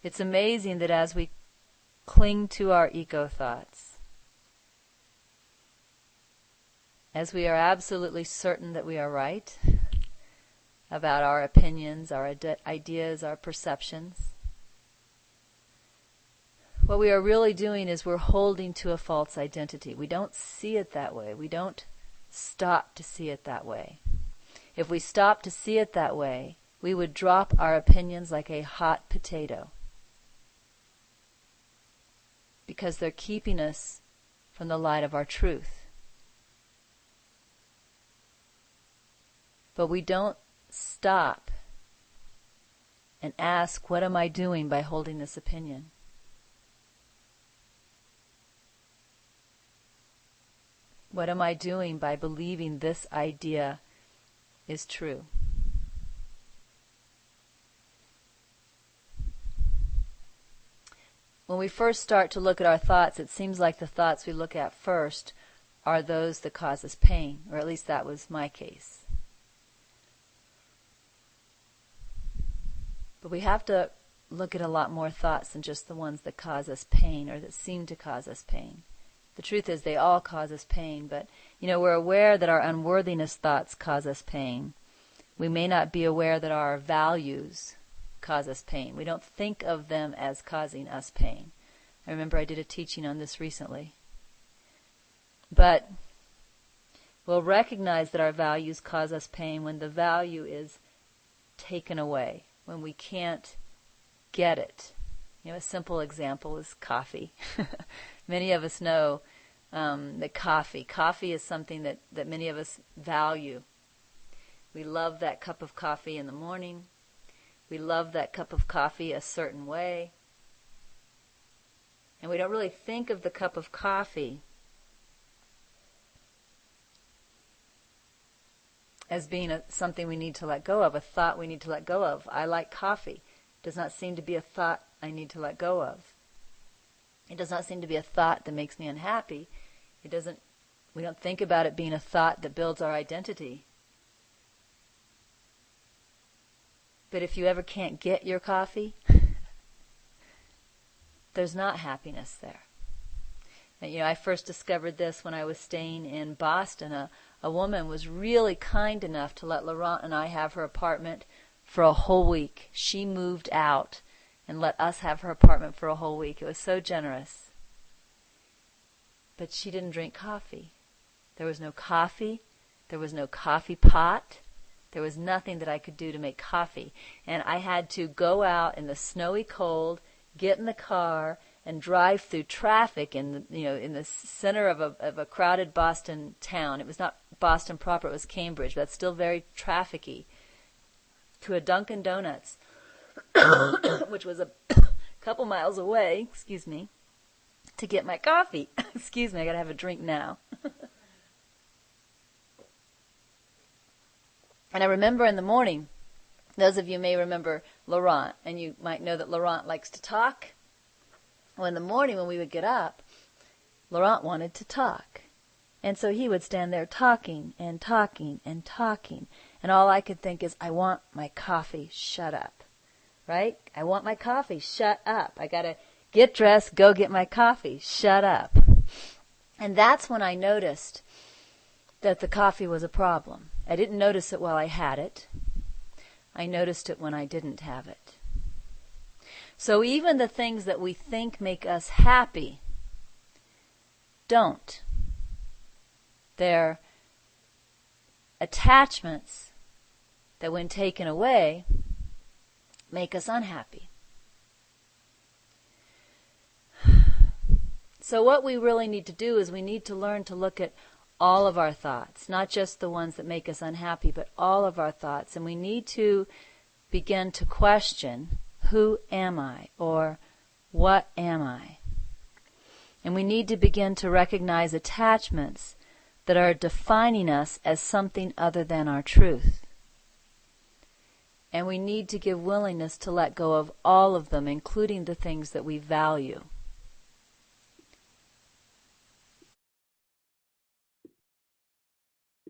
It's amazing that as we cling to our ego thoughts, as we are absolutely certain that we are right about our opinions, our ideas, our perceptions, what we are really doing is we're holding to a false identity. We don't see it that way. We don't stop to see it that way. If we stop to see it that way, we would drop our opinions like a hot potato, because they're keeping us from the light of our truth. But we don't stop and ask, what am I doing by holding this opinion? What am I doing by believing this idea is true? When we first start to look at our thoughts, it seems like the thoughts we look at first are those that cause us pain, or at least that was my case. But we have to look at a lot more thoughts than just the ones that cause us pain or that seem to cause us pain. The truth is they all cause us pain, but we're aware that our unworthiness thoughts cause us pain. We may not be aware that our values cause us pain. We don't think of them as causing us pain. I remember I did a teaching on this recently. But we'll recognize that our values cause us pain when the value is taken away, when we can't get it. A simple example is coffee. Many of us know that coffee is something that many of us value. We love that cup of coffee in the morning. We love that cup of coffee a certain way. And we don't really think of the cup of coffee as being something we need to let go of, a thought we need to let go of. I like coffee. Does not seem to be a thought I need to let go of. It does not seem to be a thought that makes me unhappy. We don't think about it being a thought that builds our identity. But if you ever can't get your coffee, there's not happiness there. And, I first discovered this when I was staying in Boston. A woman was really kind enough to let Laurent and I have her apartment for a whole week. She moved out and let us have her apartment for a whole week. It was so generous. But she didn't drink coffee. There was no coffee. There was no coffee pot. There was nothing that I could do to make coffee. And I had to go out in the snowy cold, get in the car, and drive through traffic in the center of a crowded Boston town. It was not Boston proper, it was Cambridge, but that's still very trafficky, to a Dunkin' Donuts, which was a couple miles away, to get my coffee. Excuse me, I gotta have a drink now. And I remember in the morning, those of you may remember Laurent, and you might know that Laurent likes to talk. Well, in the morning when we would get up, Laurent wanted to talk. And so he would stand there talking and talking and talking. And all I could think is, I want my coffee, shut up. Right? I want my coffee, shut up. I got to get dressed, go get my coffee, shut up. And that's when I noticed that the coffee was a problem. I didn't notice it while I had it. I noticed it when I didn't have it. So even the things that we think make us happy don't. They're attachments that, when taken away, make us unhappy. So what we really need to do is we need to learn to look at all of our thoughts, not just the ones that make us unhappy, but all of our thoughts. And we need to begin to question, who am I? Or what am I? And we need to begin to recognize attachments that are defining us as something other than our truth. And we need to give willingness to let go of all of them, including the things that we value.